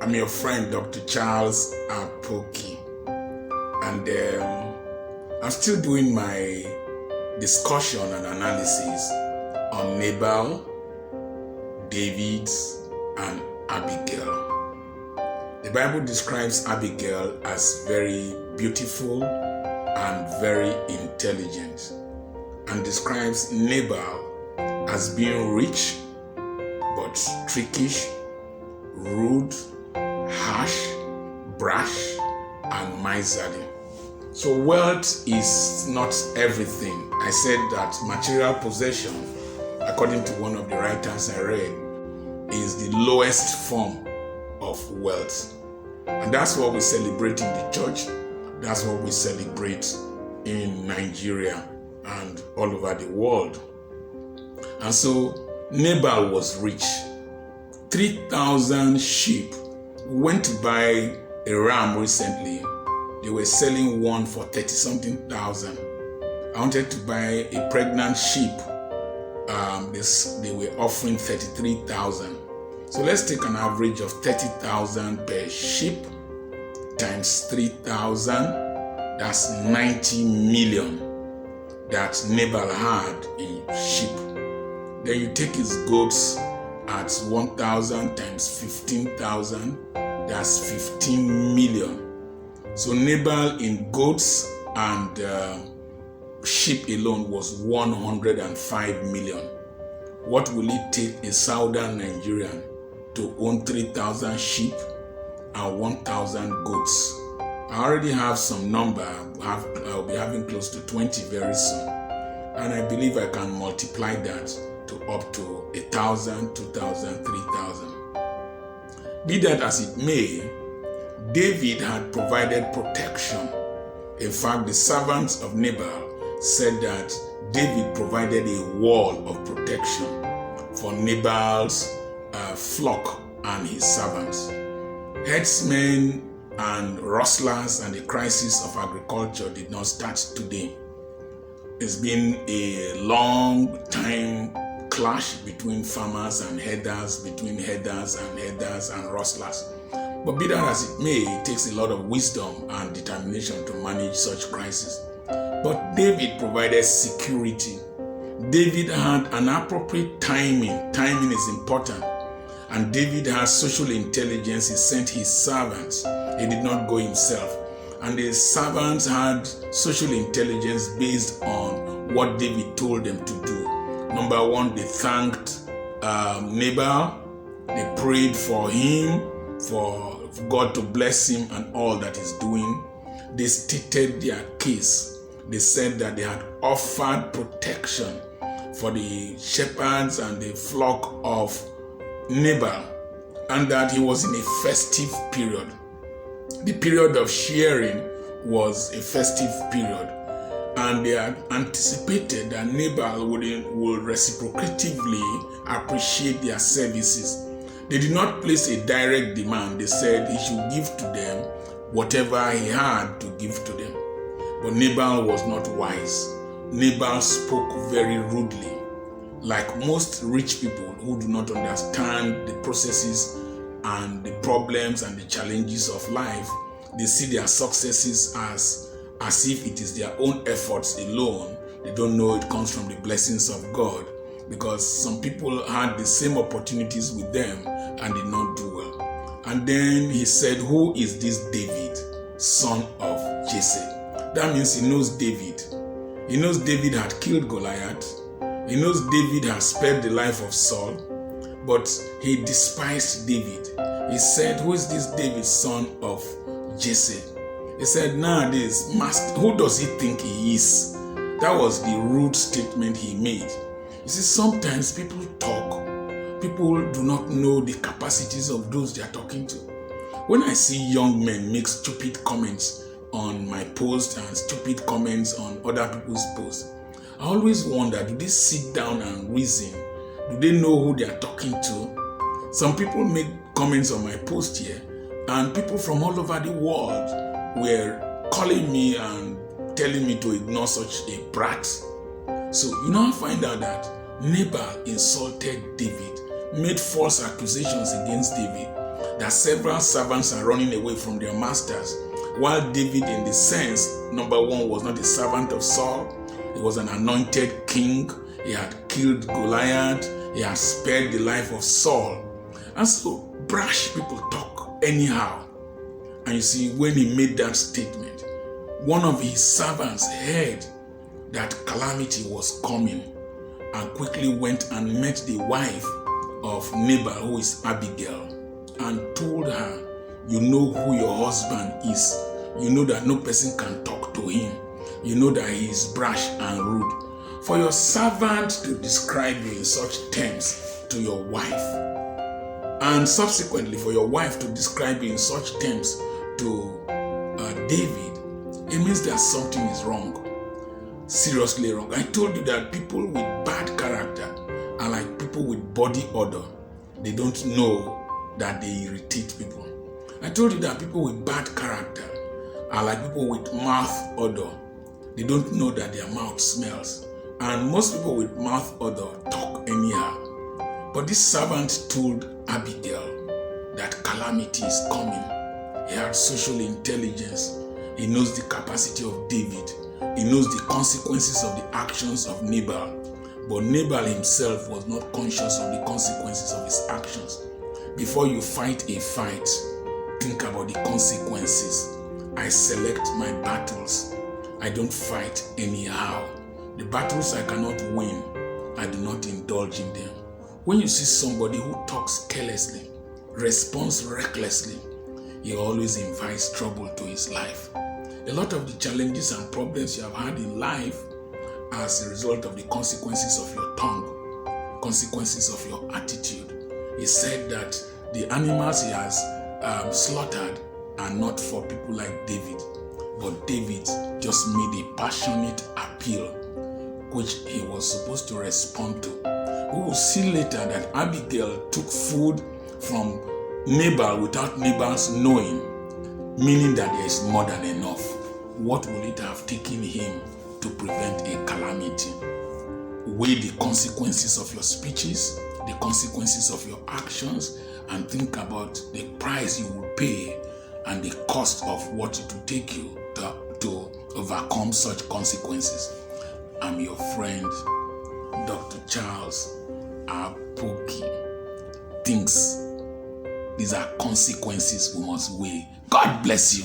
I'm your friend, Dr. Charles Apoki, and I'm still doing my discussion and analysis on Nabal, David, and Abigail. The Bible describes Abigail as very beautiful and very intelligent, and describes Nabal as being rich but trickish, rude, harsh, brash, and miserly. So wealth is not everything. I said that material possession, according to one of the writers I read, is the lowest form of wealth. And that's what we celebrate in the church. That's what we celebrate in Nigeria and all over the world. And so Nabal was rich. 3,000 sheep. We went to buy a ram recently. They were selling one for 30-something thousand. I wanted to buy a pregnant sheep. They were offering 33,000. So let's take an average of 30,000 per sheep times 3,000. That's 90 million that Nabal had in sheep. Then you take his goats at 1,000 times 15,000. That's 15 million. So Nabal in goats and sheep alone was 105 million. What will it take a southern Nigerian to own 3,000 sheep and 1,000 goats? I already have some number. I'll be having close to 20 very soon. And I believe I can multiply that to up to 1,000, 2,000, 3,000. Be that as it may, David had provided protection. In fact, the servants of Nabal said that David provided a wall of protection for Nabal's flock and his servants. Herdsmen and rustlers and the crisis of agriculture did not start today. It's been a long time clash between farmers and herders, between herders and rustlers. But be that as it may, it takes a lot of wisdom and determination to manage such crises. But David provided security. David had an appropriate timing. Timing is important. And David has social intelligence. He sent his servants. He did not go himself. And the servants had social intelligence based on what David told them to do. Number one, they thanked Nabal. They prayed for him, for God to bless him and all that he's doing. They stated their case. They said that they had offered protection for the shepherds and the flock of Nabal, and that he was in a festive period. The period of shearing was a festive period, and they had anticipated that Nabal would reciprocatively appreciate their services. They did not place a direct demand. They said he should give to them whatever he had to give to them. But Nabal was not wise. Nabal spoke very rudely. Like most rich people who do not understand the processes and the problems and the challenges of life, they see their successes as if it is their own efforts alone. They don't know it comes from the blessings of God, because some people had the same opportunities with them and did not do well. And then he said, who is this David, son of Jesse? That means he knows David. He knows David had killed Goliath. He knows David had spared the life of Saul, but he despised David. He said, who is this David, son of Jesse? He said, nowadays, master, who does he think he is? That was the rude statement he made. You see, sometimes people talk. People do not know the capacities of those they are talking to. When I see young men make stupid comments on my post and stupid comments on other people's posts, I always wonder, do they sit down and reason? Do they know who they are talking to? Some people make comments on my post here, and people from all over the world were calling me and telling me to ignore such a brat. So you now find out that Nabal insulted David, made false accusations against David. that several servants are running away from their masters, while David, in the sense, number one, was not a servant of Saul. He was an anointed king. He had killed Goliath. He had spared the life of Saul. And so brash people talk anyhow. And you see, when he made that statement, one of his servants heard that calamity was coming and quickly went and met the wife of Nabal, who is Abigail, and told her, you know who your husband is. You know that no person can talk to him. You know that he is brash and rude. For your servant to describe you in such terms to your wife, and subsequently for your wife to describe you in such terms to David, it means that something is wrong. Seriously wrong. I told you that people with bad character are like people with body odor. They don't know that they irritate people. I told you that people with bad character are like people with mouth odor. They don't know that their mouth smells. And most people with mouth odor talk anyhow. But this servant told Abigail that calamity is coming. He had social intelligence. He knows the capacity of David. He knows the consequences of the actions of Nabal. But Nabal himself was not conscious of the consequences of his actions. Before you fight a fight, think about the consequences. I select my battles. I don't fight anyhow. The battles I cannot win, I do not indulge in them. When you see somebody who talks carelessly, responds recklessly, he always invites trouble to his life. A lot of the challenges and problems you have had in life are as a result of the consequences of your tongue, consequences of your attitude. He said that the animals he has slaughtered are not for people like David, but David just made a passionate appeal which he was supposed to respond to. We will see later that Abigail took food from Nabal without Nabal's knowing, meaning that there is more than enough. What will it have taken him to prevent a calamity? Weigh the consequences of your speeches, the consequences of your actions, and think about the price you will pay and the cost of what it will take you to overcome such consequences. I'm your friend, Dr. Charles Apoki. These are consequences we must weigh. God bless you.